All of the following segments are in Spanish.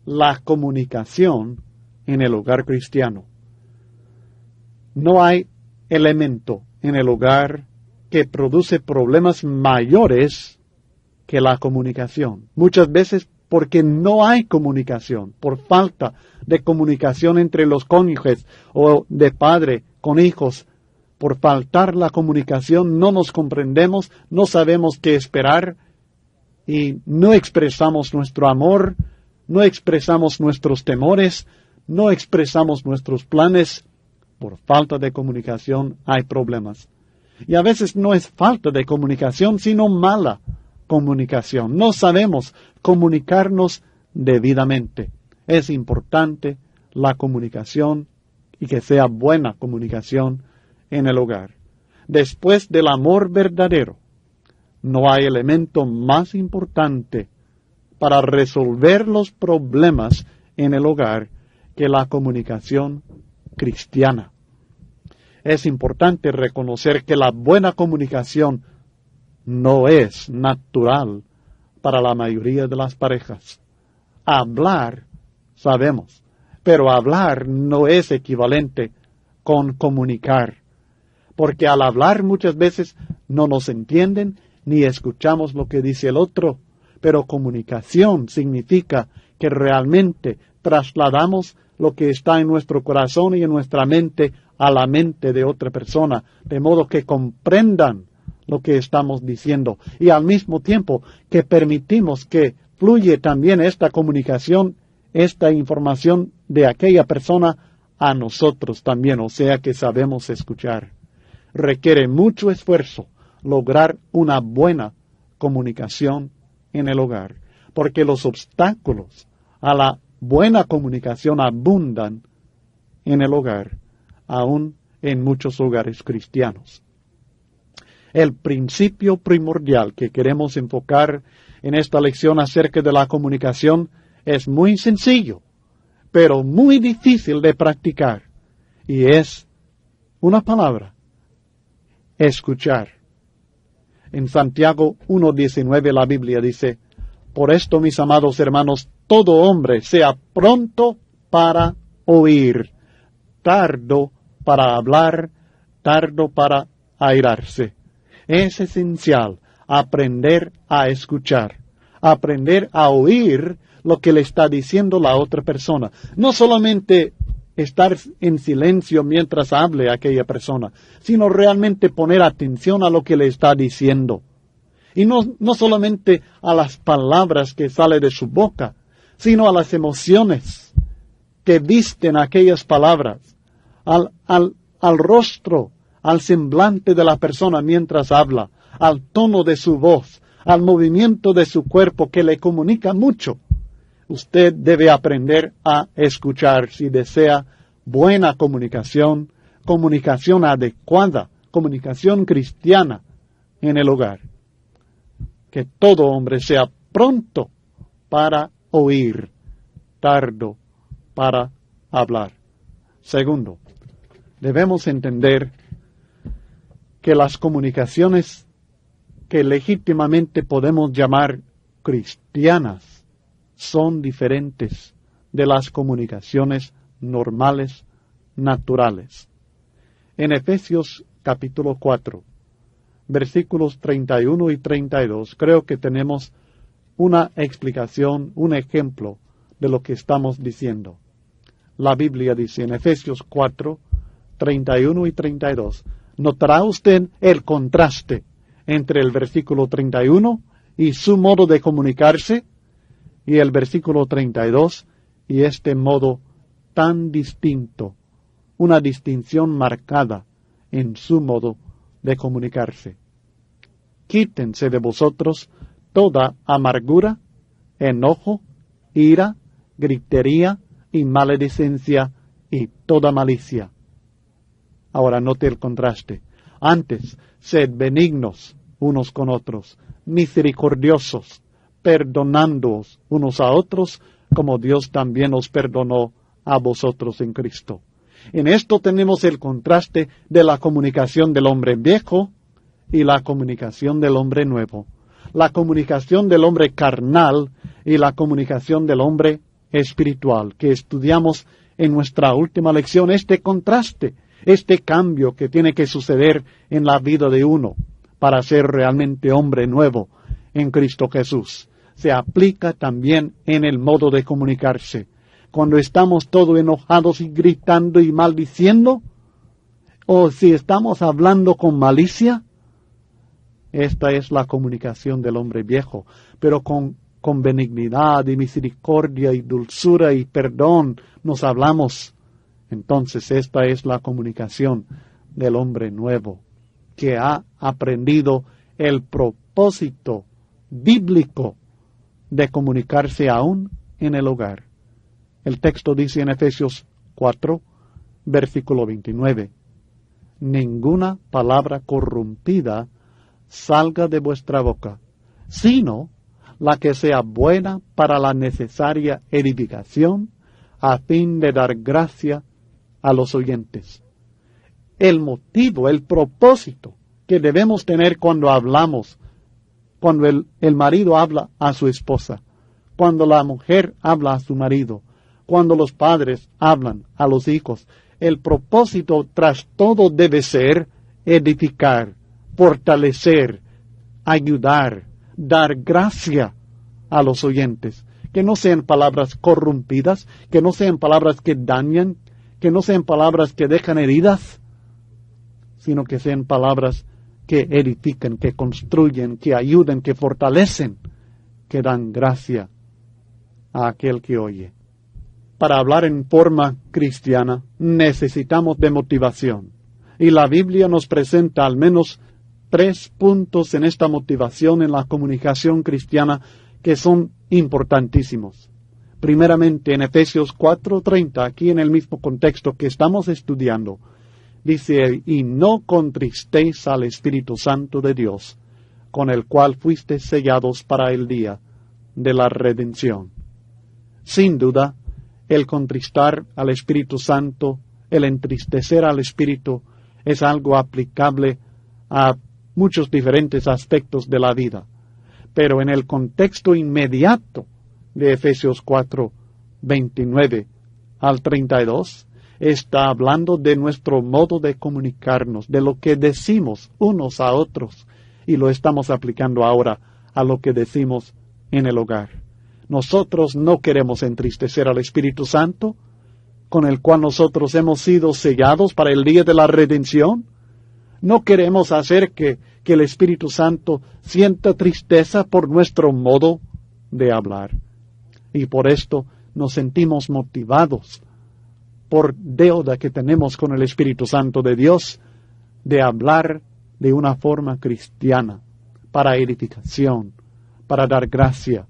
la comunicación en el hogar cristiano. No hay elemento en el hogar que produce problemas mayores que la comunicación. Muchas veces porque no hay comunicación, por falta de comunicación entre los cónyuges o de padre con hijos. Por faltar la comunicación no nos comprendemos, no sabemos qué esperar y no expresamos nuestro amor, no expresamos nuestros temores, no expresamos nuestros planes. Por falta de comunicación hay problemas. Y a veces no es falta de comunicación, sino mala comunicación. No sabemos comunicarnos debidamente. Es importante la comunicación y que sea buena comunicación en el hogar. Después del amor verdadero, no hay elemento más importante para resolver los problemas en el hogar que la comunicación cristiana. Es importante reconocer que la buena comunicación no es natural para la mayoría de las parejas. Hablar, sabemos, pero hablar no es equivalente con comunicar, porque al hablar muchas veces no nos entienden ni escuchamos lo que dice el otro, pero comunicación significa que realmente trasladamos lo que está en nuestro corazón y en nuestra mente a la mente de otra persona, de modo que comprendan lo que estamos diciendo y al mismo tiempo que permitimos que fluye también esta comunicación, esta información de aquella persona a nosotros también, o sea que sabemos escuchar. Requiere mucho esfuerzo lograr una buena comunicación en el hogar, porque los obstáculos a la buena comunicación abundan en el hogar, aún en muchos hogares cristianos. El principio primordial que queremos enfocar en esta lección acerca de la comunicación es muy sencillo, pero muy difícil de practicar, y es una palabra: escuchar. En Santiago 1:19 la Biblia dice: por esto, mis amados hermanos, todo hombre sea pronto para oír, tardo para hablar, tardo para airarse. Es esencial aprender a escuchar, aprender a oír lo que le está diciendo la otra persona. No solamente estar en silencio mientras hable aquella persona, sino realmente poner atención a lo que le está diciendo. Y no solamente a las palabras que salen de su boca, sino a las emociones que visten aquellas palabras, al rostro, al semblante de la persona mientras habla, al tono de su voz, al movimiento de su cuerpo que le comunica mucho. Usted debe aprender a escuchar si desea buena comunicación, comunicación adecuada, comunicación cristiana en el hogar. Que todo hombre sea pronto para oír, tardo para hablar. Segundo, debemos entender que las comunicaciones que legítimamente podemos llamar cristianas son diferentes de las comunicaciones normales, naturales. En Efesios capítulo 4, versículos 31 y 32, creo que tenemos una explicación, un ejemplo de lo que estamos diciendo. La Biblia dice en Efesios 4, 31 y 32, ¿notará usted el contraste entre el versículo 31 y su modo de comunicarse y el versículo 32 y este modo tan distinto, una distinción marcada en su modo de comunicarse? Quítense de vosotros toda amargura, enojo, ira, gritería y maledicencia y toda malicia. Ahora note el contraste. Antes, sed benignos unos con otros, misericordiosos, perdonándoos unos a otros, como Dios también os perdonó a vosotros en Cristo. En esto tenemos el contraste de la comunicación del hombre viejo y la comunicación del hombre nuevo. La comunicación del hombre carnal y la comunicación del hombre espiritual que estudiamos en nuestra última lección, este contraste, este cambio que tiene que suceder en la vida de uno para ser realmente hombre nuevo en Cristo Jesús, se aplica también en el modo de comunicarse. Cuando estamos todos enojados y gritando y maldiciendo, o si estamos hablando con malicia, esta es la comunicación del hombre viejo, pero con benignidad y misericordia y dulzura y perdón nos hablamos. Entonces esta es la comunicación del hombre nuevo, que ha aprendido el propósito bíblico de comunicarse aún en el hogar. El texto dice en Efesios 4, versículo 29, ninguna palabra corrompida salga de vuestra boca, sino la que sea buena para la necesaria edificación, a fin de dar gracia a los oyentes. El motivo, el propósito que debemos tener cuando hablamos, cuando el marido habla a su esposa, cuando la mujer habla a su marido, cuando los padres hablan a los hijos, el propósito tras todo debe ser edificar, fortalecer, ayudar, dar gracia a los oyentes. Que no sean palabras corrompidas, que no sean palabras que dañan, que no sean palabras que dejan heridas, sino que sean palabras que edifican, que construyen, que ayudan, que fortalecen, que dan gracia a aquel que oye. Para hablar en forma cristiana necesitamos de motivación. Y la Biblia nos presenta al menos 3 puntos en esta motivación en la comunicación cristiana que son importantísimos. Primeramente en Efesios 4:30, aquí en el mismo contexto que estamos estudiando, dice, y no contristéis al Espíritu Santo de Dios, con el cual fuisteis sellados para el día de la redención. Sin duda, el contristar al Espíritu Santo, el entristecer al Espíritu, es algo aplicable a muchos diferentes aspectos de la vida. Pero en el contexto inmediato de Efesios 4, 29 al 32, está hablando de nuestro modo de comunicarnos, de lo que decimos unos a otros, y lo estamos aplicando ahora a lo que decimos en el hogar. Nosotros no queremos entristecer al Espíritu Santo, con el cual nosotros hemos sido sellados para el día de la redención. No queremos hacer que el Espíritu Santo sienta tristeza por nuestro modo de hablar. Y por esto nos sentimos motivados por deuda que tenemos con el Espíritu Santo de Dios, de hablar de una forma cristiana, para edificación, para dar gracia,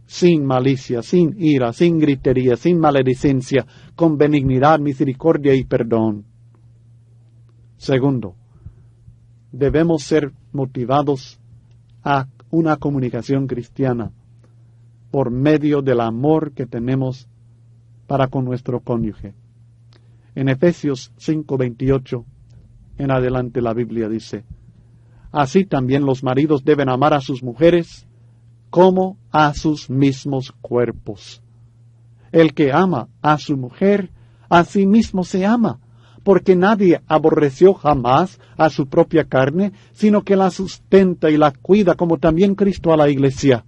sin malicia, sin ira, sin gritería, sin maledicencia, con benignidad, misericordia y perdón. Segundo, debemos ser motivados a una comunicación cristiana por medio del amor que tenemos para con nuestro cónyuge. En Efesios 5:28 en adelante la Biblia dice, así también los maridos deben amar a sus mujeres como a sus mismos cuerpos. El que ama a su mujer, a sí mismo se ama, porque nadie aborreció jamás a su propia carne, sino que la sustenta y la cuida, como también Cristo a la iglesia.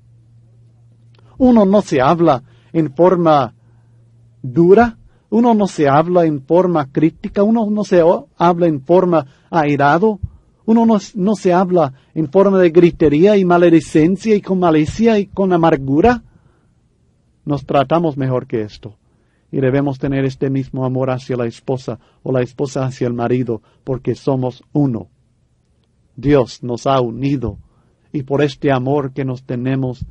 Uno no se habla en forma dura, uno no se habla en forma crítica, uno no se habla en forma airado, uno no se habla en forma de gritería y maledicencia y con malicia y con amargura. Nos tratamos mejor que esto. Y debemos tener este mismo amor hacia la esposa o la esposa hacia el marido, porque somos uno. Dios nos ha unido y por este amor que nos tenemos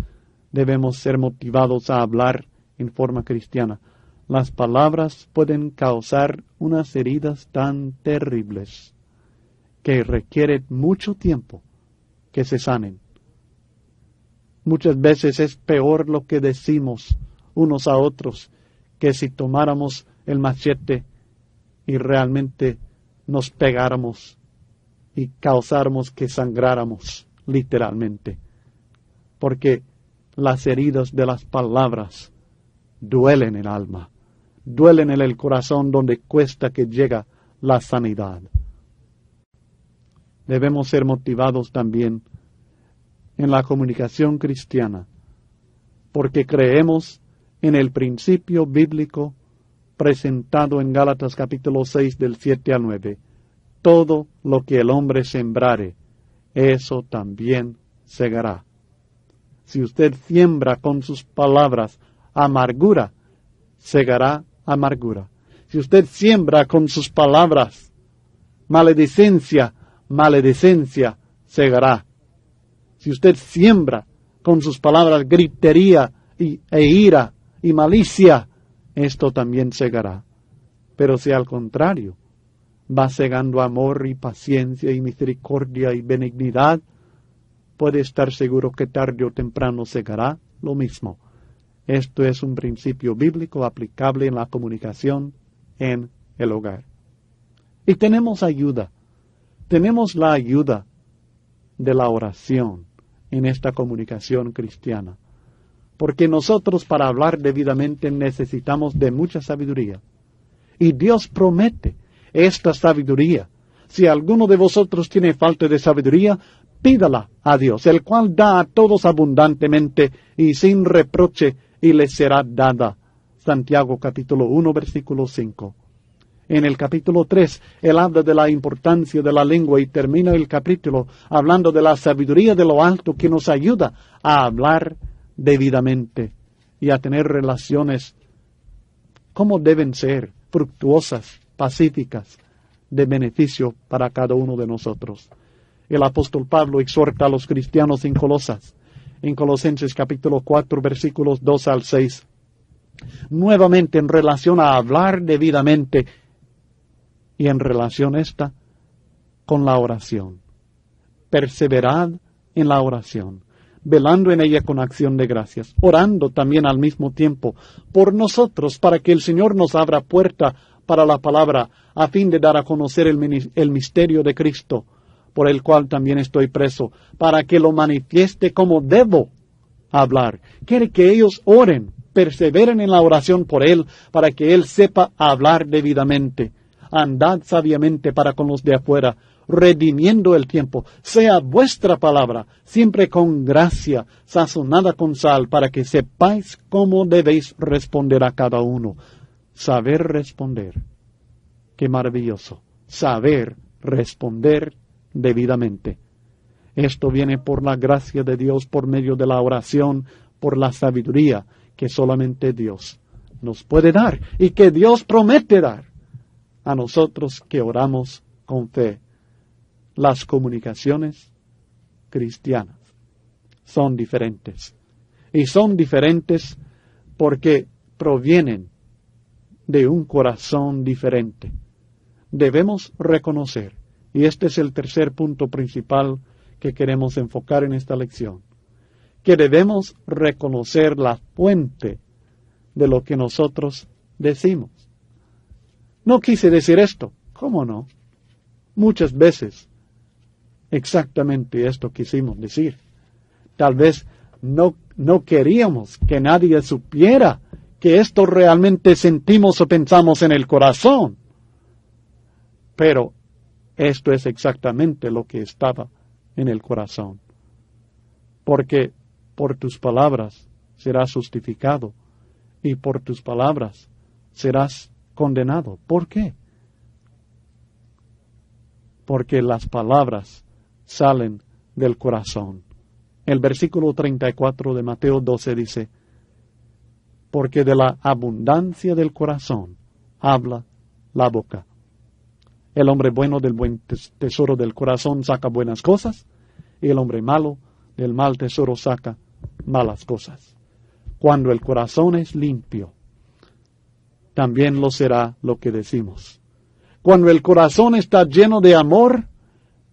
debemos ser motivados a hablar en forma cristiana. Las palabras pueden causar unas heridas tan terribles que requieren mucho tiempo que se sanen. Muchas veces es peor lo que decimos unos a otros que si tomáramos el machete y realmente nos pegáramos y causáramos que sangráramos literalmente. Porque las heridas de las palabras duele en el alma, duele en el corazón donde cuesta que llega la sanidad. Debemos ser motivados también en la comunicación cristiana, porque creemos en el principio bíblico presentado en Gálatas capítulo 6 del 7 al 9. Todo lo que el hombre sembrare, eso también segará. Si usted siembra con sus palabras amargura, segará amargura. Si usted siembra con sus palabras maledicencia, maledicencia segará. Si usted siembra con sus palabras gritería e ira y malicia, esto también segará. Pero si al contrario va segando amor y paciencia y misericordia y benignidad, puede estar seguro que tarde o temprano segará lo mismo. Esto es un principio bíblico aplicable en la comunicación en el hogar. Y tenemos ayuda. Tenemos la ayuda de la oración en esta comunicación cristiana. Porque nosotros para hablar debidamente necesitamos de mucha sabiduría. Y Dios promete esta sabiduría. Si alguno de vosotros tiene falta de sabiduría, pídala a Dios, el cual da a todos abundantemente y sin reproche, y les será dada. Santiago capítulo 1, versículo 5. En el capítulo 3, él habla de la importancia de la lengua y termina el capítulo hablando de la sabiduría de lo alto que nos ayuda a hablar debidamente y a tener relaciones como deben ser, fructuosas, pacíficas, de beneficio para cada uno de nosotros. El apóstol Pablo exhorta a los cristianos en Colosas, en Colosenses capítulo 4, versículos 2 al 6, nuevamente en relación a hablar debidamente y en relación esta con la oración. Perseverad en la oración, velando en ella con acción de gracias, orando también al mismo tiempo por nosotros, para que el Señor nos abra puerta para la palabra, a fin de dar a conocer el misterio de Cristo, por el cual también estoy preso, para que lo manifieste como debo hablar. Quiere que ellos oren, perseveren en la oración por Él, para que Él sepa hablar debidamente. Andad sabiamente para con los de afuera, redimiendo el tiempo. Sea vuestra palabra siempre con gracia, sazonada con sal, para que sepáis cómo debéis responder a cada uno. Saber responder. Qué maravilloso. Saber responder debidamente. Esto viene por la gracia de Dios, por medio de la oración, por la sabiduría que solamente Dios nos puede dar y que Dios promete dar a nosotros que oramos con fe. Las comunicaciones cristianas son diferentes. Y son diferentes porque provienen de un corazón diferente. Debemos reconocer, y este es el tercer punto principal que queremos enfocar en esta lección, que debemos reconocer la fuente de lo que nosotros decimos. No quise decir esto. ¿Cómo no? Muchas veces exactamente esto quisimos decir. Tal vez no queríamos que nadie supiera que esto realmente sentimos o pensamos en el corazón. Pero esto es exactamente lo que estaba en el corazón. Porque por tus palabras serás justificado y por tus palabras serás condenado. ¿Por qué? Porque las palabras salen del corazón. El versículo 34 de Mateo 12 dice, porque de la abundancia del corazón habla la boca. El hombre bueno del buen tesoro del corazón saca buenas cosas, y el hombre malo del mal tesoro saca malas cosas. Cuando el corazón es limpio, también lo será lo que decimos. Cuando el corazón está lleno de amor,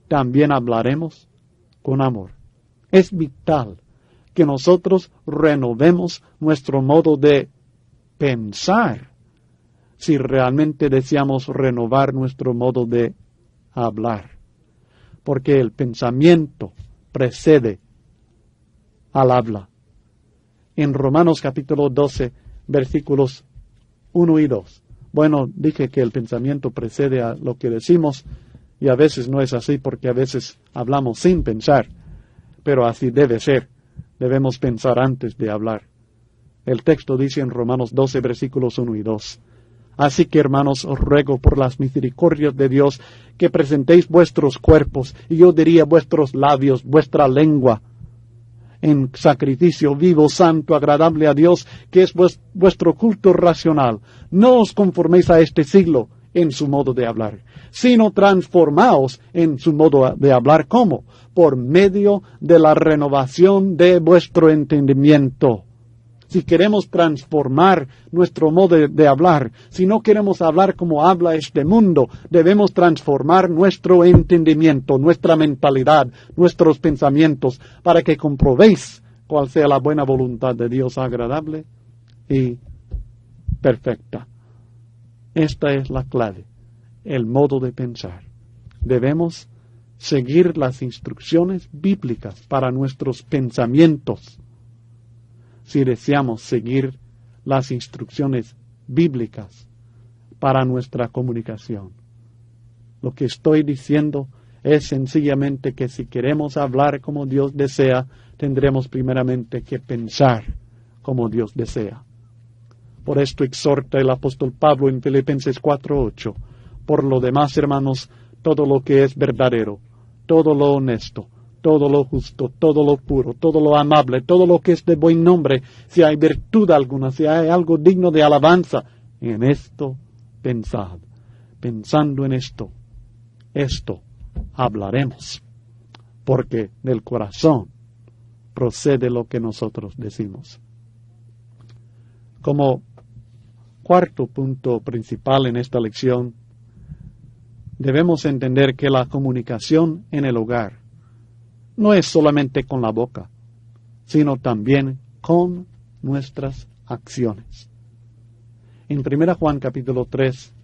también hablaremos con amor. Es vital que nosotros renovemos nuestro modo de pensar si realmente deseamos renovar nuestro modo de hablar. Porque el pensamiento precede al habla. En Romanos capítulo 12 versículos 1 y 2. Bueno, dije que el pensamiento precede a lo que decimos, y a veces no es así porque a veces hablamos sin pensar, pero así debe ser. Debemos pensar antes de hablar. El texto dice en Romanos 12, versículos 1 y 2. Así que, hermanos, os ruego por las misericordias de Dios que presentéis vuestros cuerpos, y yo diría vuestros labios, vuestra lengua, en sacrificio vivo, santo, agradable a Dios, que es vuestro culto racional. No os conforméis a este siglo en su modo de hablar, sino transformaos en su modo de hablar. ¿Cómo? Por medio de la renovación de vuestro entendimiento. Si queremos transformar nuestro modo de hablar, si no queremos hablar como habla este mundo, debemos transformar nuestro entendimiento, nuestra mentalidad, nuestros pensamientos, para que comprobéis cuál sea la buena voluntad de Dios, agradable y perfecta. Esta es la clave, el modo de pensar. Debemos seguir las instrucciones bíblicas para nuestros pensamientos. Si deseamos seguir las instrucciones bíblicas para nuestra comunicación. Lo que estoy diciendo es sencillamente que si queremos hablar como Dios desea, tendremos primeramente que pensar como Dios desea. Por esto exhorta el apóstol Pablo en Filipenses 4:8. Por lo demás, hermanos, todo lo que es verdadero, todo lo honesto, todo lo justo, todo lo puro, todo lo amable, todo lo que es de buen nombre, si hay virtud alguna, si hay algo digno de alabanza, en esto pensad. Pensando en esto hablaremos, porque del corazón procede lo que nosotros decimos. Como cuarto punto principal en esta lección, debemos entender que la comunicación en el hogar no es solamente con la boca, sino también con nuestras acciones. En 1 Juan capítulo 3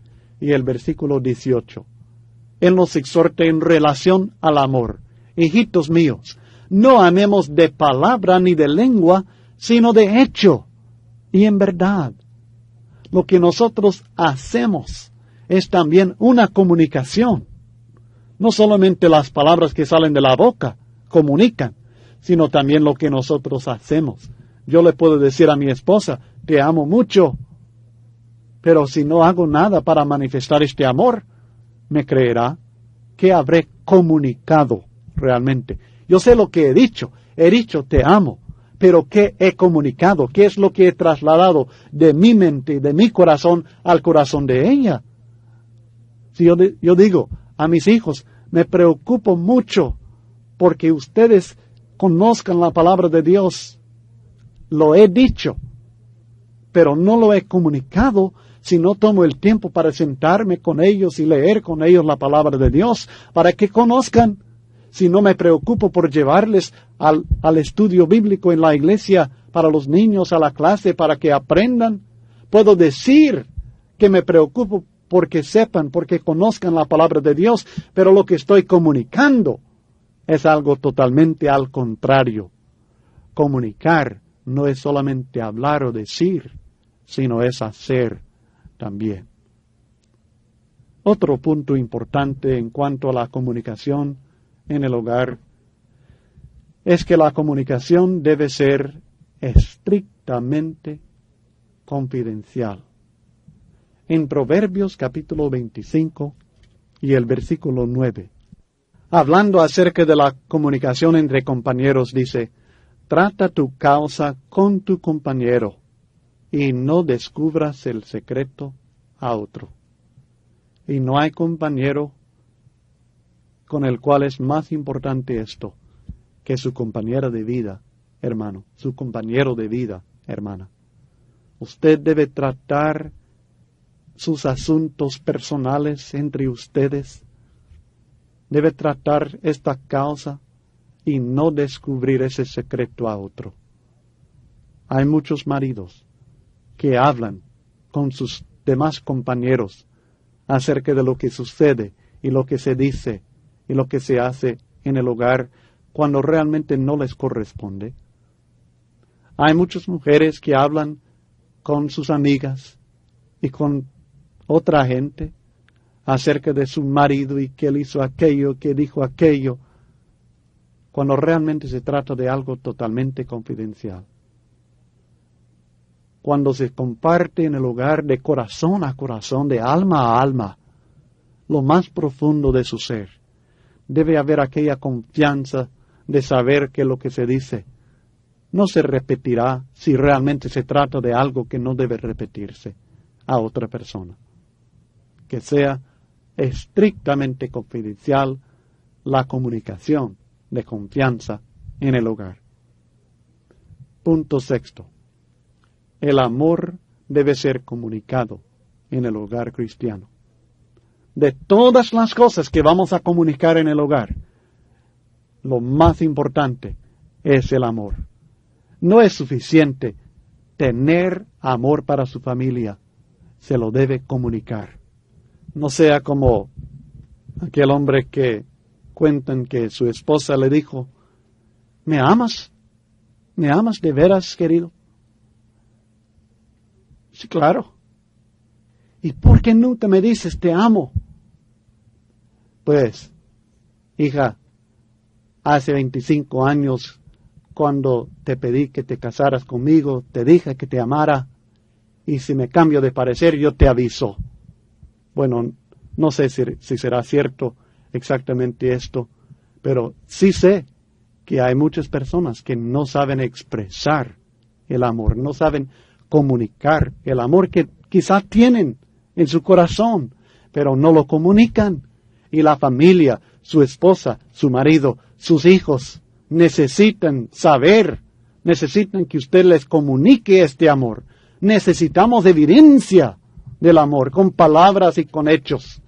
y el versículo 18, Él nos exhorta en relación al amor. Hijitos míos, no amemos de palabra ni de lengua, sino de hecho y en verdad. Lo que nosotros hacemos es también una comunicación. No solamente las palabras que salen de la boca comunican, sino también lo que nosotros hacemos. Yo le puedo decir a mi esposa, te amo mucho, pero si no hago nada para manifestar este amor, ¿me creerá? ¿Qué habré comunicado realmente? Yo sé lo que he dicho te amo, pero ¿qué he comunicado? ¿Qué es lo que he trasladado de mi mente, de mi corazón al corazón de ella? Si yo digo a mis hijos, me preocupo mucho porque ustedes conozcan la palabra de Dios. Lo he dicho, pero no lo he comunicado si no tomo el tiempo para sentarme con ellos y leer con ellos la palabra de Dios, para que conozcan. Si no me preocupo por llevarles al estudio bíblico en la iglesia, para los niños, a la clase, para que aprendan, puedo decir que me preocupo porque sepan, porque conozcan la palabra de Dios, pero lo que estoy comunicando es algo totalmente al contrario. Comunicar no es solamente hablar o decir, sino es hacer también. Otro punto importante en cuanto a la comunicación en el hogar es que la comunicación debe ser estrictamente confidencial. En Proverbios capítulo 25 y el versículo 9, hablando acerca de la comunicación entre compañeros, dice, trata tu causa con tu compañero y no descubras el secreto a otro. Y no hay compañero con el cual es más importante esto que su compañera de vida, hermano, su compañero de vida, hermana. Usted debe tratar sus asuntos personales entre ustedes. Debe tratar esta causa y no descubrir ese secreto a otro. Hay muchos maridos que hablan con sus demás compañeros acerca de lo que sucede y lo que se dice y lo que se hace en el hogar cuando realmente no les corresponde. Hay muchas mujeres que hablan con sus amigas y con otra gente acerca de su marido y que él hizo aquello, que dijo aquello, cuando realmente se trata de algo totalmente confidencial. Cuando se comparte en el hogar de corazón a corazón, de alma a alma, lo más profundo de su ser, debe haber aquella confianza de saber que lo que se dice no se repetirá si realmente se trata de algo que no debe repetirse a otra persona. Que sea estrictamente confidencial la comunicación de confianza en el hogar. Punto sexto. El amor debe ser comunicado en el hogar cristiano. De todas las cosas que vamos a comunicar en el hogar, lo más importante es el amor. No es suficiente tener amor para su familia, se lo debe comunicar. No sea como aquel hombre que cuentan que su esposa le dijo, ¿me amas? ¿Me amas de veras, querido? Sí, claro. ¿Y por qué nunca me dices te amo? Pues, hija, hace 25 años, cuando te pedí que te casaras conmigo, te dije que te amara, y si me cambio de parecer, yo te aviso. Bueno, no sé si será cierto exactamente esto, pero sí sé que hay muchas personas que no saben expresar el amor, no saben comunicar el amor que quizás tienen en su corazón, pero no lo comunican. Y la familia, su esposa, su marido, sus hijos, necesitan saber, necesitan que usted les comunique este amor. Necesitamos evidencia del amor, con palabras y con hechos.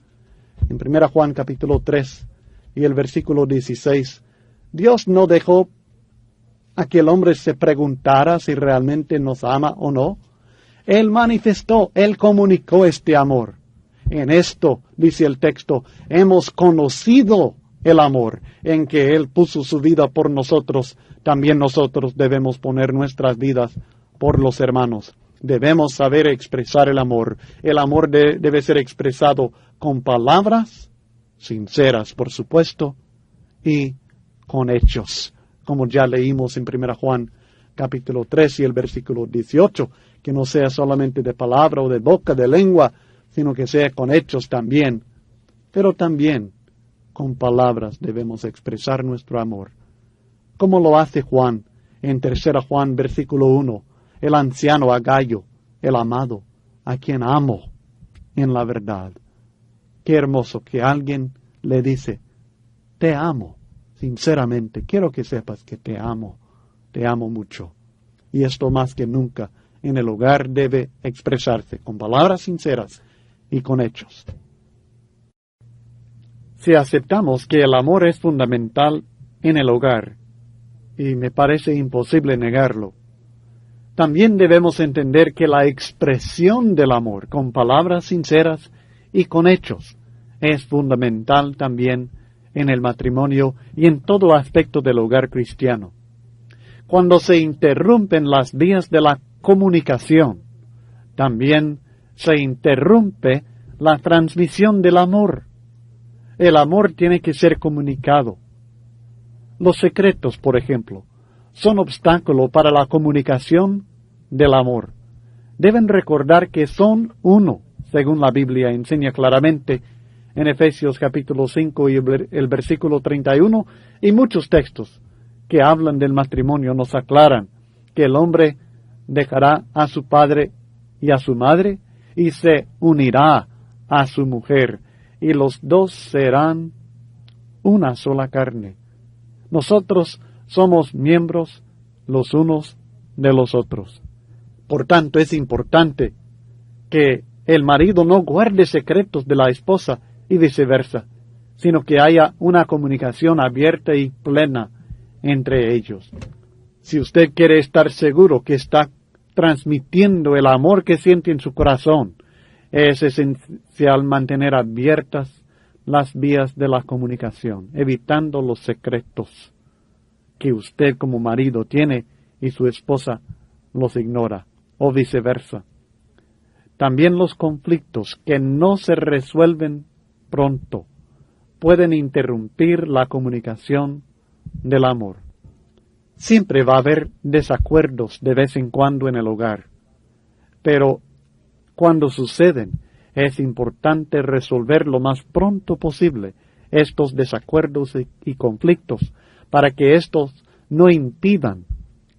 En 1 Juan capítulo 3 y el versículo 16, Dios no dejó a que el hombre se preguntara si realmente nos ama o no. Él manifestó, Él comunicó este amor. En esto, dice el texto, hemos conocido el amor, en que Él puso su vida por nosotros. También nosotros debemos poner nuestras vidas por los hermanos. Debemos saber expresar el amor. El amor debe ser expresado con palabras sinceras, por supuesto, y con hechos, como ya leímos en 1 Juan capítulo 3 y el versículo 18, que no sea solamente de palabra o de boca, de lengua, sino que sea con hechos también. Pero también con palabras debemos expresar nuestro amor. Como lo hace Juan en 3 Juan versículo 1, el anciano Agayo, el amado, a quien amo en la verdad. Qué hermoso que alguien le dice, te amo, sinceramente, quiero que sepas que te amo mucho. Y esto más que nunca en el hogar debe expresarse con palabras sinceras y con hechos. Si aceptamos que el amor es fundamental en el hogar, y me parece imposible negarlo, también debemos entender que la expresión del amor con palabras sinceras y con hechos es fundamental también en el matrimonio y en todo aspecto del hogar cristiano. Cuando se interrumpen las vías de la comunicación, también se interrumpe la transmisión del amor. El amor tiene que ser comunicado. Los secretos, por ejemplo, son obstáculo para la comunicación del amor. Deben recordar que son uno, según la Biblia enseña claramente en Efesios capítulo 5 y el versículo 31, y muchos textos que hablan del matrimonio nos aclaran que el hombre dejará a su padre y a su madre y se unirá a su mujer, y los dos serán una sola carne. Nosotros somos miembros los unos de los otros. Por tanto, es importante que el marido no guarde secretos de la esposa y viceversa, sino que haya una comunicación abierta y plena entre ellos. Si usted quiere estar seguro que está transmitiendo el amor que siente en su corazón, es esencial mantener abiertas las vías de la comunicación, evitando los secretos que usted como marido tiene y su esposa los ignora. o viceversa. También los conflictos que no se resuelven pronto pueden interrumpir la comunicación del amor. Siempre va a haber desacuerdos de vez en cuando en el hogar, pero cuando suceden es importante resolver lo más pronto posible estos desacuerdos y conflictos para que estos no impidan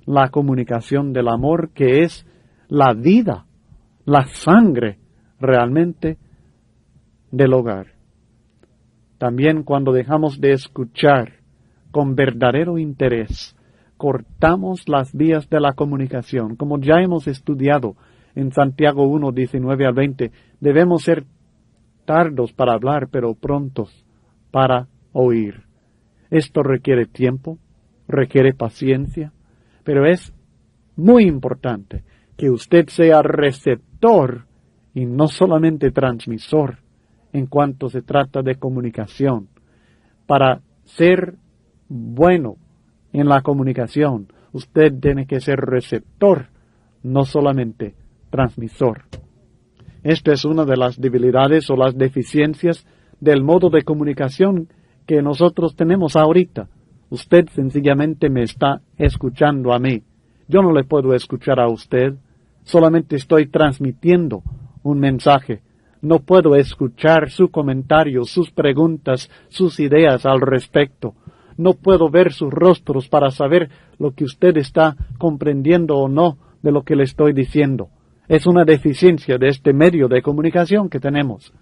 la comunicación del amor, que es la vida, la sangre realmente del hogar. También cuando dejamos de escuchar con verdadero interés, cortamos las vías de la comunicación. Como ya hemos estudiado en Santiago 1, 19 al 20, debemos ser tardos para hablar, pero prontos para oír. Esto requiere tiempo, requiere paciencia, pero es muy importante que usted sea receptor y no solamente transmisor en cuanto se trata de comunicación. Para ser bueno en la comunicación, usted tiene que ser receptor, no solamente transmisor. Esta es una de las debilidades o las deficiencias del modo de comunicación que nosotros tenemos ahorita. Usted sencillamente me está escuchando a mí. Yo no le puedo escuchar a usted, solamente estoy transmitiendo un mensaje. No puedo escuchar su comentario, sus preguntas, sus ideas al respecto. No puedo ver sus rostros para saber lo que usted está comprendiendo o no de lo que le estoy diciendo. Es una deficiencia de este medio de comunicación que tenemos.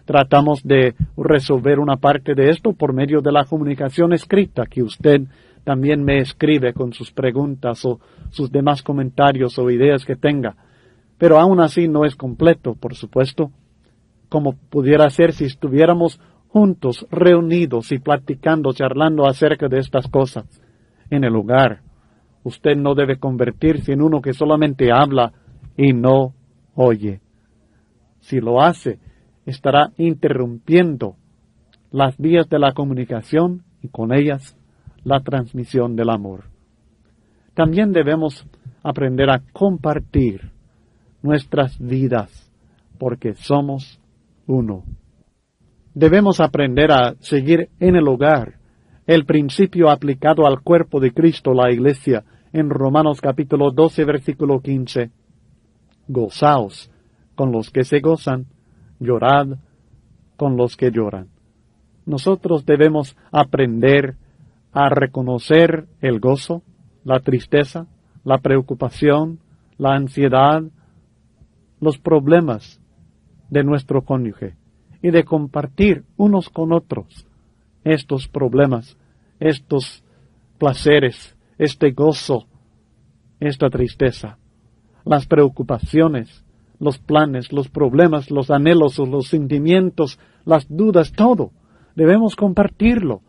Tratamos de resolver una parte de esto por medio de la comunicación escrita, que usted también me escribe con sus preguntas o sus demás comentarios o ideas que tenga. Pero aún así no es completo, por supuesto, como pudiera ser si estuviéramos juntos, reunidos y platicando, charlando acerca de estas cosas en el hogar. Usted no debe convertirse en uno que solamente habla y no oye. Si lo hace, estará interrumpiendo las vías de la comunicación y con ellas la transmisión del amor. También debemos aprender a compartir nuestras vidas, porque somos uno. Debemos aprender a seguir en el hogar el principio aplicado al cuerpo de Cristo, la Iglesia, en Romanos capítulo 12, versículo 15. Gozaos con los que se gozan, llorad con los que lloran. Nosotros debemos aprender a reconocer el gozo, la tristeza, la preocupación, la ansiedad, los problemas de nuestro cónyuge y de compartir unos con otros estos problemas, estos placeres, este gozo, esta tristeza, las preocupaciones, los planes, los problemas, los anhelos, los sentimientos, las dudas, todo. Debemos compartirlo.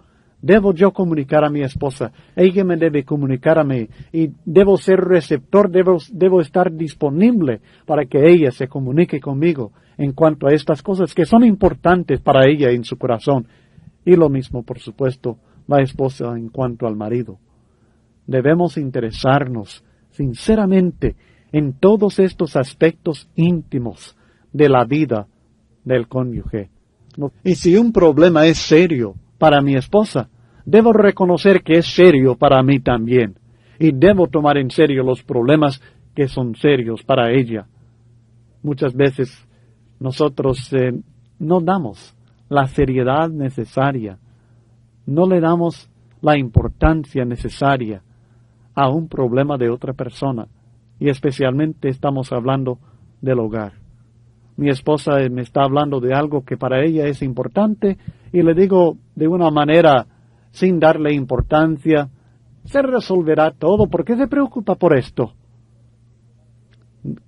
Debo yo comunicar a mi esposa, ella me debe comunicar a mí, y debo ser receptor, debo estar disponible para que ella se comunique conmigo en cuanto a estas cosas que son importantes para ella en su corazón. Y lo mismo, por supuesto, la esposa en cuanto al marido. Debemos interesarnos sinceramente en todos estos aspectos íntimos de la vida del cónyuge. Y si un problema es serio para mi esposa, debo reconocer que es serio para mí también, y debo tomar en serio los problemas que son serios para ella. Muchas veces nosotros no damos la seriedad necesaria, no le damos la importancia necesaria a un problema de otra persona, y especialmente estamos hablando del hogar. Mi esposa me está hablando de algo que para ella es importante y le digo de una manera sin darle importancia, se resolverá todo, ¿por qué se preocupa por esto?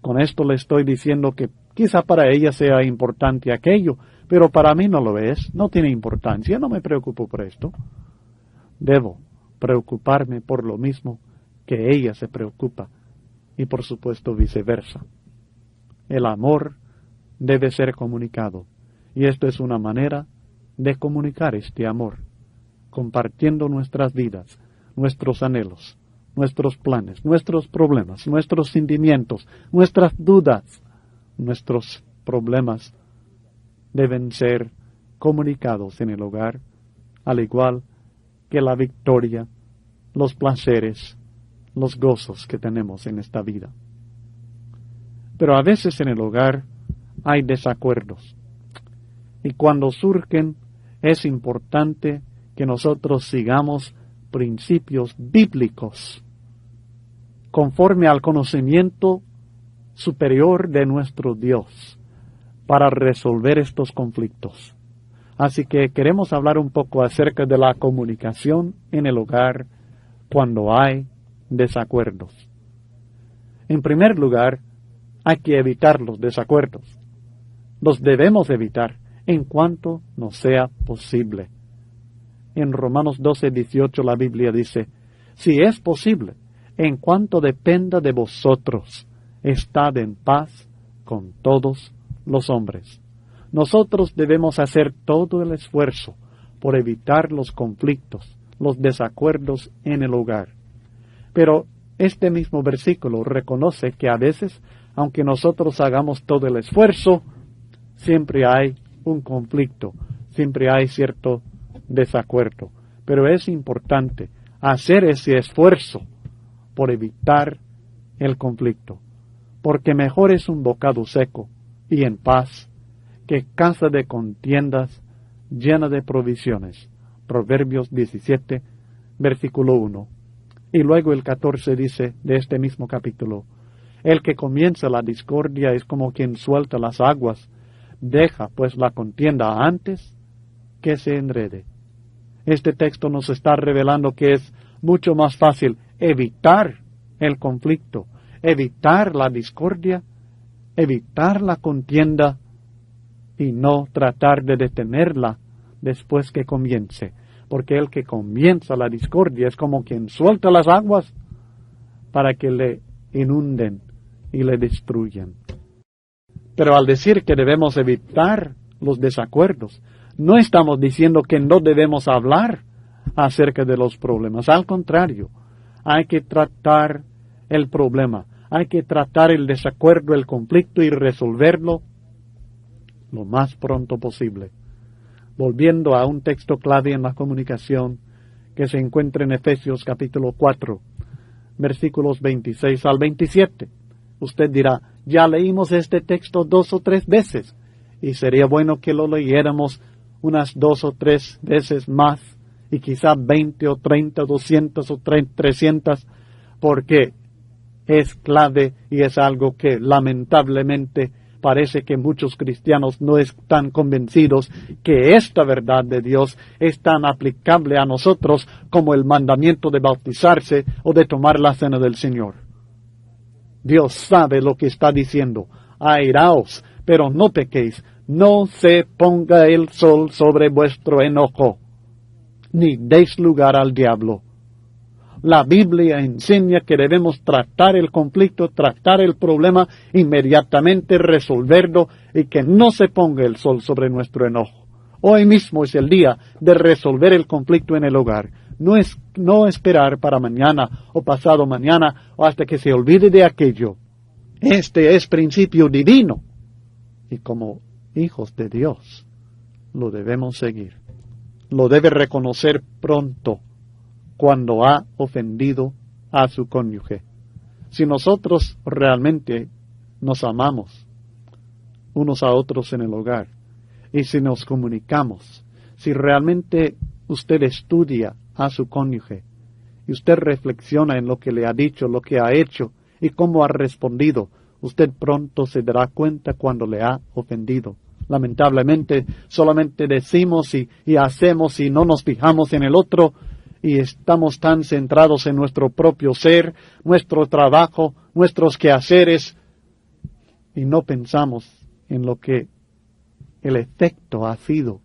Con esto le estoy diciendo que quizá para ella sea importante aquello, pero para mí no lo es, no tiene importancia, no me preocupo por esto. Debo preocuparme por lo mismo que ella se preocupa, y por supuesto viceversa. El amor debe ser comunicado, y esto es una manera de comunicar este amor, compartiendo nuestras vidas, nuestros anhelos, nuestros planes, nuestros problemas, nuestros sentimientos, nuestras dudas, nuestros problemas deben ser comunicados en el hogar, al igual que la victoria, los placeres, los gozos que tenemos en esta vida. Pero a veces en el hogar hay desacuerdos. Y cuando surgen, es importante que nosotros sigamos principios bíblicos conforme al conocimiento superior de nuestro Dios para resolver estos conflictos. Así que queremos hablar un poco acerca de la comunicación en el hogar cuando hay desacuerdos. En primer lugar, hay que evitar los desacuerdos. Los debemos evitar en cuanto nos sea posible. En Romanos 12:18 la Biblia dice, si es posible, en cuanto dependa de vosotros, estad en paz con todos los hombres. Nosotros debemos hacer todo el esfuerzo por evitar los conflictos, los desacuerdos en el hogar. Pero este mismo versículo reconoce que a veces, aunque nosotros hagamos todo el esfuerzo, siempre hay un conflicto, siempre hay cierto desacuerdo. Pero es importante hacer ese esfuerzo por evitar el conflicto, porque mejor es un bocado seco y en paz que casa de contiendas llena de provisiones. Proverbios 17, versículo 1. Y luego el 14 dice de este mismo capítulo, el que comienza la discordia es como quien suelta las aguas, deja pues la contienda antes que se enrede. Este texto nos está revelando que es mucho más fácil evitar el conflicto, evitar la discordia, evitar la contienda y no tratar de detenerla después que comience. Porque el que comienza la discordia es como quien suelta las aguas para que le inunden y le destruyan. Pero al decir que debemos evitar los desacuerdos, no estamos diciendo que no debemos hablar acerca de los problemas. Al contrario, hay que tratar el problema, hay que tratar el desacuerdo, el conflicto y resolverlo lo más pronto posible. Volviendo a un texto clave en la comunicación que se encuentra en Efesios capítulo 4, versículos 26 al 27. Usted dirá, ya leímos este texto 2 o 3 veces, y sería bueno que lo leyéramos unas 2 o 3 veces más, y quizá 20 o 30, 200 o 300, porque es clave y es algo que lamentablemente parece que muchos cristianos no están convencidos que esta verdad de Dios es tan aplicable a nosotros como el mandamiento de bautizarse o de tomar la cena del Señor. Dios sabe lo que está diciendo. Airaos, pero no pequéis. No se ponga el sol sobre vuestro enojo, ni deis lugar al diablo. La Biblia enseña que debemos tratar el conflicto, tratar el problema, inmediatamente resolverlo y que no se ponga el sol sobre nuestro enojo. Hoy mismo es el día de resolver el conflicto en el hogar. No esperar para mañana o pasado mañana o hasta que se olvide de aquello. Este es principio divino y como hijos de Dios lo debemos seguir. Lo debe reconocer pronto cuando ha ofendido a su cónyuge. Si nosotros realmente nos amamos unos a otros en el hogar, y si nos comunicamos, si realmente usted estudia a su cónyuge, y usted reflexiona en lo que le ha dicho, lo que ha hecho, y cómo ha respondido, usted pronto se dará cuenta cuando le ha ofendido. Lamentablemente, solamente decimos y hacemos y no nos fijamos en el otro, y estamos tan centrados en nuestro propio ser, nuestro trabajo, nuestros quehaceres, y no pensamos en lo que el efecto ha sido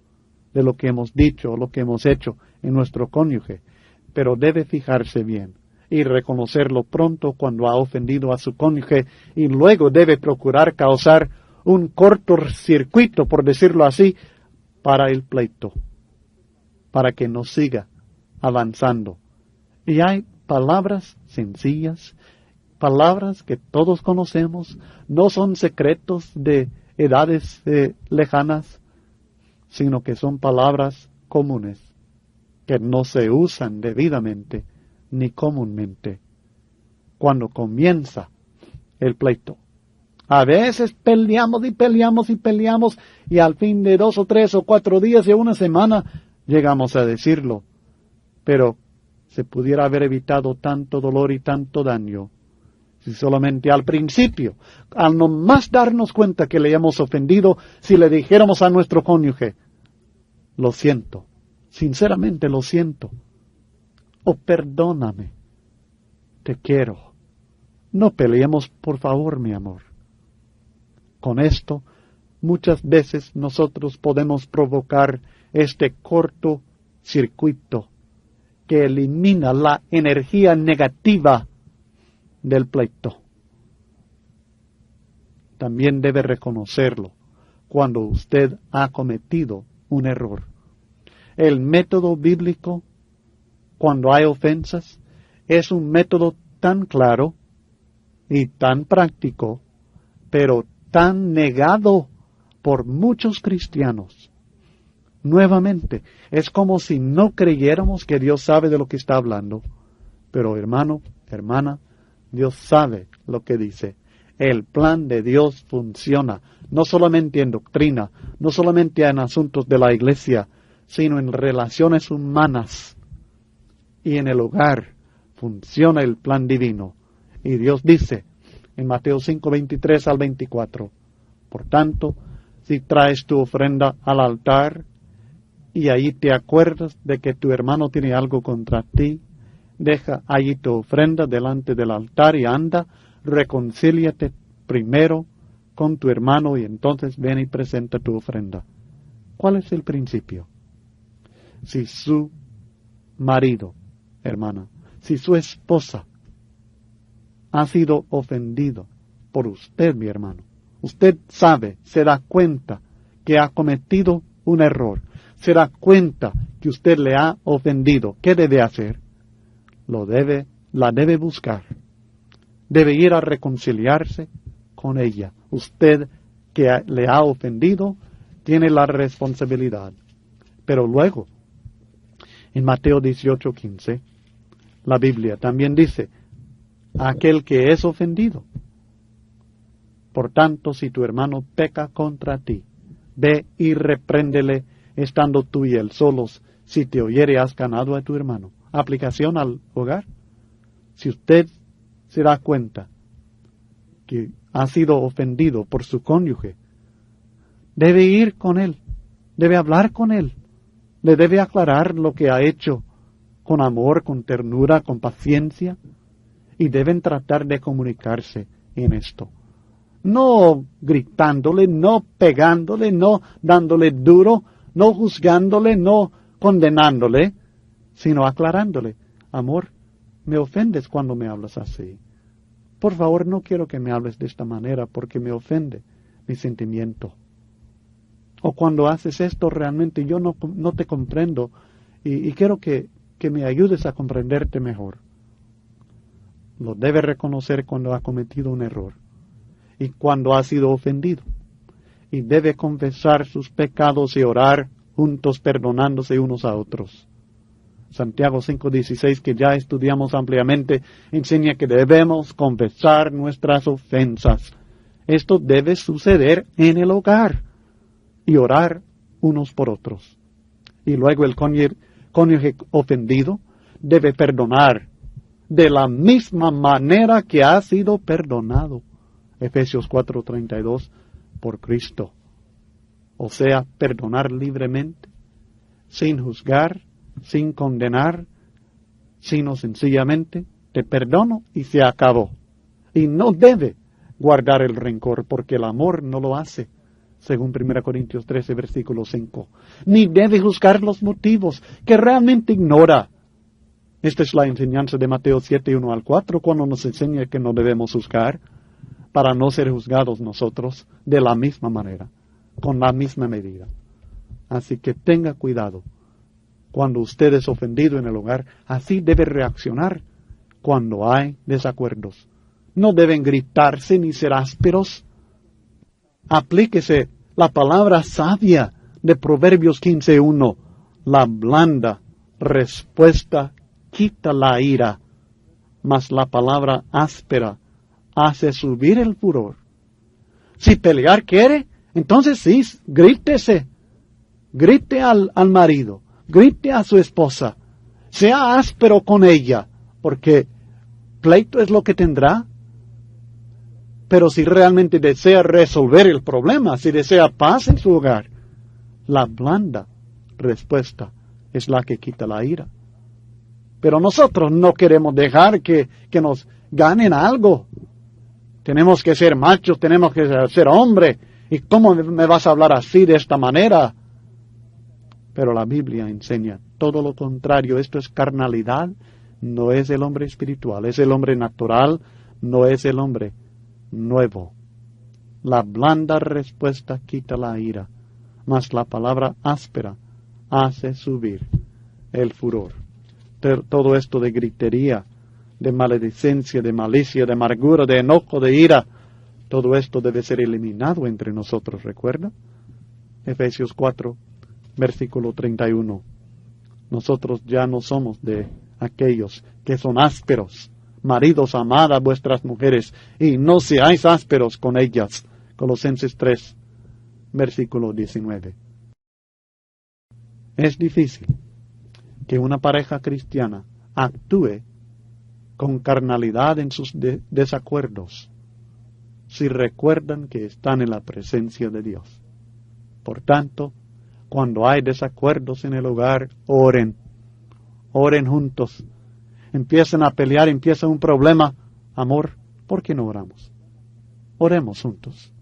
de lo que hemos dicho o lo que hemos hecho en nuestro cónyuge. Pero debe fijarse bien y reconocerlo pronto cuando ha ofendido a su cónyuge, y luego debe procurar causar un cortocircuito, por decirlo así, para el pleito, para que no siga avanzando. Y hay palabras sencillas, palabras que todos conocemos, no son secretos de edades lejanas, sino que son palabras comunes, que no se usan debidamente ni comúnmente cuando comienza el pleito. A veces peleamos y peleamos y peleamos, y al fin de 2 o 3 o 4 días y una semana llegamos a decirlo. Pero se pudiera haber evitado tanto dolor y tanto daño si solamente al principio, al nomás darnos cuenta que le hemos ofendido, si le dijéramos a nuestro cónyuge: lo siento, sinceramente lo siento, o perdóname, te quiero. No peleemos, por favor, mi amor. Con esto, muchas veces nosotros podemos provocar este corto circuito que elimina la energía negativa del pleito. También debe reconocerlo cuando usted ha cometido un error. El método bíblico, cuando hay ofensas, es un método tan claro y tan práctico, pero tan negado por muchos cristianos. Nuevamente, es como si no creyéramos que Dios sabe de lo que está hablando. Pero hermano, hermana, Dios sabe lo que dice. El plan de Dios funciona, no solamente en doctrina, no solamente en asuntos de la iglesia, sino en relaciones humanas. Y en el hogar funciona el plan divino. Y Dios dice en Mateo 5, 23 al 24, por tanto, si traes tu ofrenda al altar y ahí te acuerdas de que tu hermano tiene algo contra ti, deja allí tu ofrenda delante del altar y anda, reconcíliate primero con tu hermano y entonces ven y presenta tu ofrenda. ¿Cuál es el principio? Si su marido, hermana, si su esposa ha sido ofendido por usted, mi hermano, usted sabe, se da cuenta que ha cometido un error, se da cuenta que usted le ha ofendido, ¿qué debe hacer? La debe buscar. Debe ir a reconciliarse con ella. Usted que le ha ofendido tiene la responsabilidad. Pero luego, en Mateo 18:15, la Biblia también dice: aquel que es ofendido. Por tanto, si tu hermano peca contra ti, ve y repréndele, estando tú y él solos. Si te oyere, has ganado a tu hermano. Aplicación al hogar. Si usted se da cuenta que ha sido ofendido por su cónyuge, debe ir con él, debe hablar con él, le debe aclarar lo que ha hecho con amor, con ternura, con paciencia, y deben tratar de comunicarse en esto. No gritándole, no pegándole, no dándole duro, no juzgándole, no condenándole, sino aclarándole: amor, me ofendes cuando me hablas así. Por favor, no quiero que me hables de esta manera porque me ofende mi sentimiento. O cuando haces esto, realmente yo no te comprendo y quiero que me ayudes a comprenderte mejor. Lo debe reconocer cuando ha cometido un error y cuando ha sido ofendido. Y debe confesar sus pecados y orar juntos, perdonándose unos a otros. Santiago 5:16, que ya estudiamos ampliamente, enseña que debemos confesar nuestras ofensas. Esto debe suceder en el hogar y orar unos por otros. Y luego el cónyuge ofendido debe perdonar de la misma manera que ha sido perdonado. Efesios 4:32, por Cristo. O sea, perdonar libremente, sin juzgar, sin condenar, sino sencillamente: te perdono y se acabó. Y no debe guardar el rencor, porque el amor no lo hace, según 1 Corintios 13, versículo 5. Ni debe juzgar los motivos, que realmente ignora. Esta es la enseñanza de Mateo 7, 1 al 4, cuando nos enseña que no debemos juzgar, para no ser juzgados nosotros de la misma manera, con la misma medida. Así que tenga cuidado. Cuando usted es ofendido en el hogar, así debe reaccionar cuando hay desacuerdos. No deben gritarse ni ser ásperos. Aplíquese la palabra sabia de Proverbios 15:1. La blanda respuesta quita la ira, mas la palabra áspera hace subir el furor. Si pelear quiere, entonces sí, grítese. Grite al marido, grite a su esposa. Sea áspero con ella, porque pleito es lo que tendrá. Pero si realmente desea resolver el problema, si desea paz en su hogar, la blanda respuesta es la que quita la ira. Pero nosotros no queremos dejar que nos ganen algo. Tenemos que ser machos, tenemos que ser hombres. ¿Y cómo me vas a hablar así, de esta manera? Pero la Biblia enseña todo lo contrario. Esto es carnalidad, no es el hombre espiritual, es el hombre natural, no es el hombre nuevo. La blanda respuesta quita la ira, mas la palabra áspera hace subir el furor. Todo esto de gritería, de maledicencia, de malicia, de amargura, de enojo, de ira, todo esto debe ser eliminado entre nosotros, ¿recuerda? Efesios 4, versículo 31. Nosotros ya no somos de aquellos que son ásperos. Maridos, amad a vuestras mujeres y no seáis ásperos con ellas. Colosenses 3, versículo 19. Es difícil que una pareja cristiana actúe con carnalidad en sus desacuerdos si recuerdan que están en la presencia de Dios. Por tanto, cuando hay desacuerdos en el hogar, oren juntos. Empiezan a pelear, empieza un problema. Amor, ¿por qué no oramos? Oremos juntos.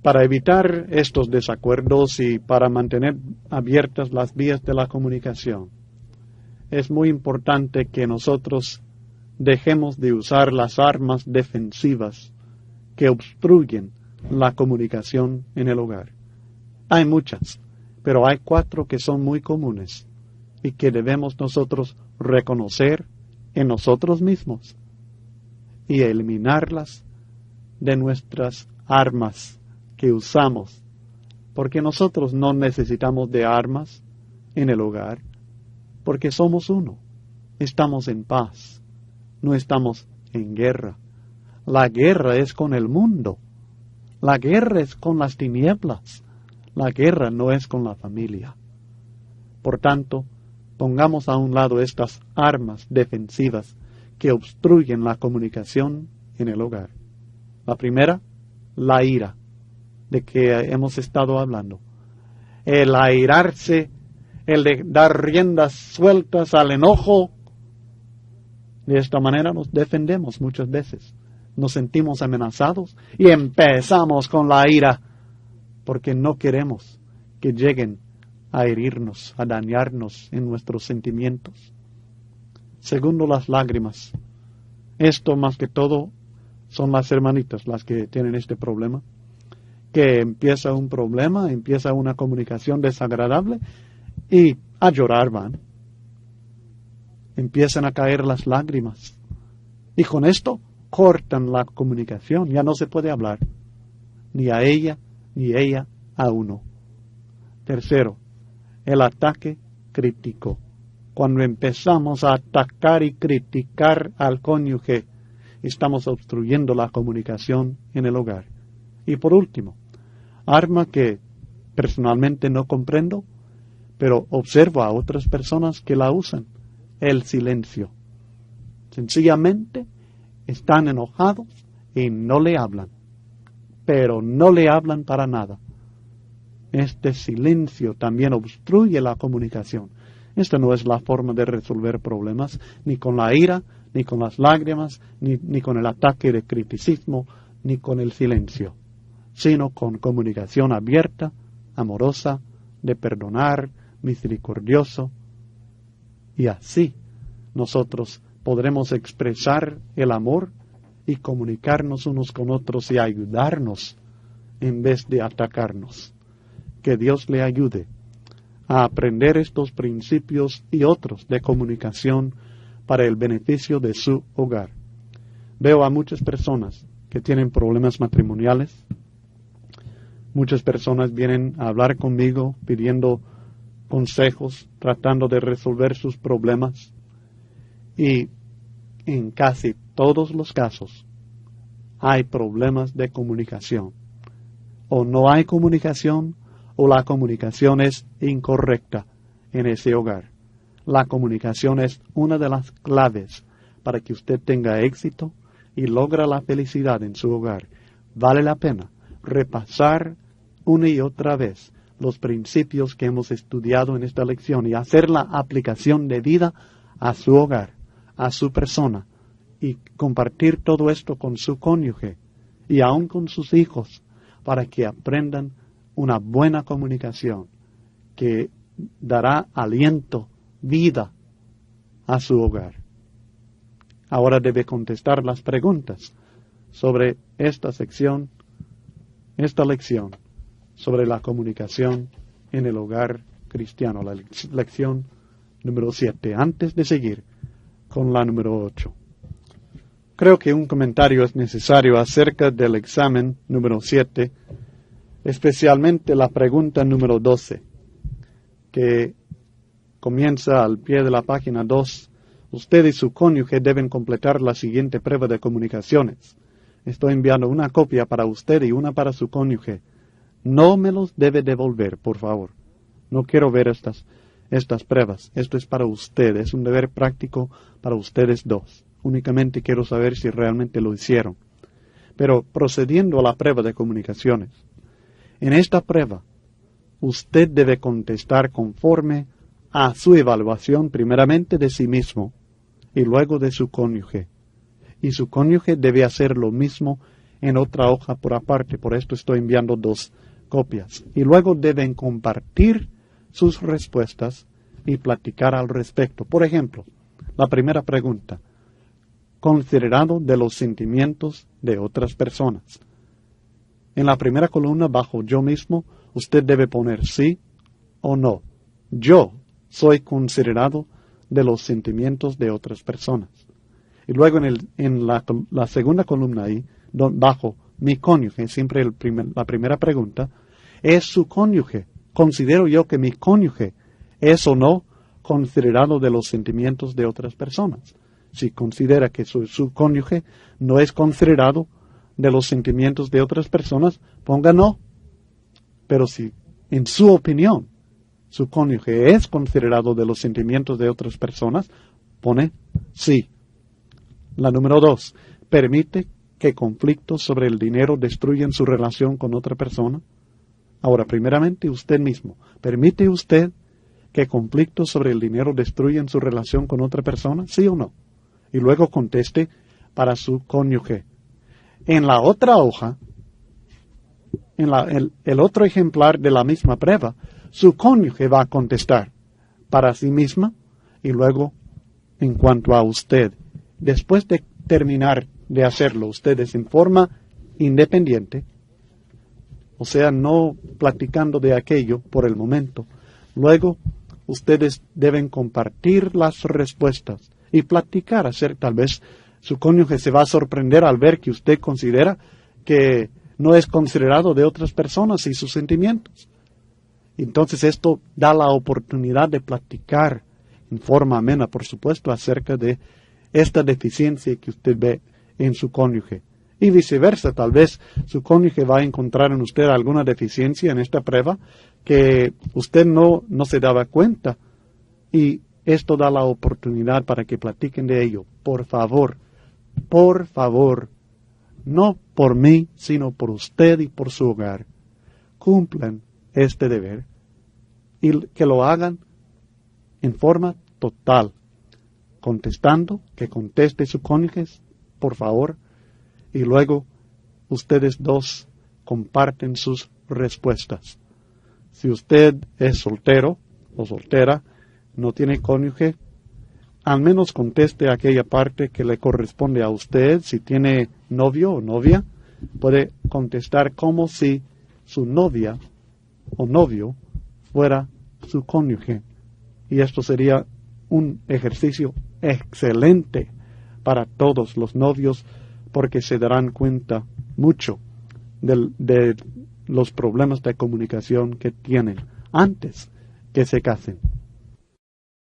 Para evitar estos desacuerdos y para mantener abiertas las vías de la comunicación, es muy importante que nosotros dejemos de usar las armas defensivas que obstruyen la comunicación en el hogar. Hay muchas, pero hay 4 que son muy comunes y que debemos nosotros reconocer en nosotros mismos y eliminarlas de nuestras armas que usamos, porque nosotros no necesitamos de armas en el hogar, porque somos uno, estamos en paz, no estamos en guerra. La guerra es con el mundo, la guerra es con las tinieblas, la guerra no es con la familia. Por tanto, pongamos a un lado estas armas defensivas que obstruyen la comunicación en el hogar. La primera, la ira, de que hemos estado hablando. El airarse, el de dar riendas sueltas al enojo. De esta manera nos defendemos muchas veces. Nos sentimos amenazados y empezamos con la ira porque no queremos que lleguen a herirnos, a dañarnos en nuestros sentimientos. Segundo, las lágrimas. Esto más que todo son las hermanitas las que tienen este problema, que empieza un problema, empieza una comunicación desagradable y a llorar van. Empiezan a caer las lágrimas y con esto cortan la comunicación, ya no se puede hablar, ni a ella, ni ella a uno. Tercero, el ataque crítico. Cuando empezamos a atacar y criticar al cónyuge, estamos obstruyendo la comunicación en el hogar. Y por último, arma que personalmente no comprendo, pero observo a otras personas que la usan, el silencio. Sencillamente están enojados y no le hablan, pero no le hablan para nada. Este silencio también obstruye la comunicación. Esta no es la forma de resolver problemas, ni con la ira, ni con las lágrimas, ni con el ataque de criticismo, ni con el silencio, sino con comunicación abierta, amorosa, de perdonar, misericordioso. Y así nosotros podremos expresar el amor y comunicarnos unos con otros y ayudarnos en vez de atacarnos. Que Dios le ayude a aprender estos principios y otros de comunicación para el beneficio de su hogar. Veo a muchas personas que tienen problemas matrimoniales. Muchas personas vienen a hablar conmigo pidiendo consejos, tratando de resolver sus problemas. Y en casi todos los casos hay problemas de comunicación. O no hay comunicación, o la comunicación es incorrecta en ese hogar. La comunicación es una de las claves para que usted tenga éxito y logre la felicidad en su hogar. Vale la pena repasar una y otra vez los principios que hemos estudiado en esta lección y hacer la aplicación de vida a su hogar, a su persona, y compartir todo esto con su cónyuge y aún con sus hijos para que aprendan una buena comunicación que dará aliento, vida a su hogar. Ahora debe contestar las preguntas sobre esta lección sobre la comunicación en el hogar cristiano, la lección número 7, antes de seguir con la número 8. Creo que un comentario es necesario acerca del examen número 7, especialmente la pregunta número 12, que comienza al pie de la página 2. Usted y su cónyuge deben completar la siguiente prueba de comunicaciones. Estoy enviando una copia para usted y una para su cónyuge. No me los debe devolver, por favor. No quiero ver estas pruebas. Esto es para usted. Es un deber práctico para ustedes dos. Únicamente quiero saber si realmente lo hicieron. Pero procediendo a la prueba de comunicaciones. En esta prueba, usted debe contestar conforme a su evaluación primeramente de sí mismo y luego de su cónyuge. Y su cónyuge debe hacer lo mismo en otra hoja por aparte. Por esto estoy enviando 2 copias. Y luego deben compartir sus respuestas y platicar al respecto. Por ejemplo, la primera pregunta. Considerado de los sentimientos de otras personas. En la primera columna, bajo yo mismo, usted debe poner sí o no. Yo soy considerado de los sentimientos de otras personas. Y luego en la segunda columna ahí, bajo mi cónyuge, siempre la primera pregunta, ¿es su cónyuge? ¿Considero yo que mi cónyuge es o no considerado de los sentimientos de otras personas? Si considera que su cónyuge no es considerado de los sentimientos de otras personas, ponga no. Pero si, en su opinión, su cónyuge es considerado de los sentimientos de otras personas, pone sí. La número 2, ¿permite que conflictos sobre el dinero destruyan su relación con otra persona? Ahora, primeramente, usted mismo. ¿Permite usted que conflictos sobre el dinero destruyan su relación con otra persona? ¿Sí o no? Y luego conteste para su cónyuge. En la otra hoja, en el otro ejemplar de la misma prueba, su cónyuge va a contestar para sí misma y luego en cuanto a usted. Después de terminar de hacerlo ustedes en forma independiente, o sea, no platicando de aquello por el momento, luego ustedes deben compartir las respuestas y platicar acerca, tal vez su cónyuge se va a sorprender al ver que usted considera que no es considerado de otras personas y sus sentimientos. Entonces esto da la oportunidad de platicar en forma amena, por supuesto, acerca de esta deficiencia que usted ve en su cónyuge. Y viceversa, tal vez su cónyuge va a encontrar en usted alguna deficiencia en esta prueba que usted no se daba cuenta. Y esto da la oportunidad para que platiquen de ello. Por favor, no por mí, sino por usted y por su hogar. Cumplan este deber y que lo hagan en forma total, contestando, que conteste su cónyuge, por favor, y luego ustedes dos comparten sus respuestas. Si usted es soltero o soltera, no tiene cónyuge, al menos conteste aquella parte que le corresponde a usted. Si tiene novio o novia, puede contestar como si su novia o novio fuera su cónyuge. Y esto sería un ejercicio excelente para todos los novios, porque se darán cuenta mucho de los problemas de comunicación que tienen antes que se casen.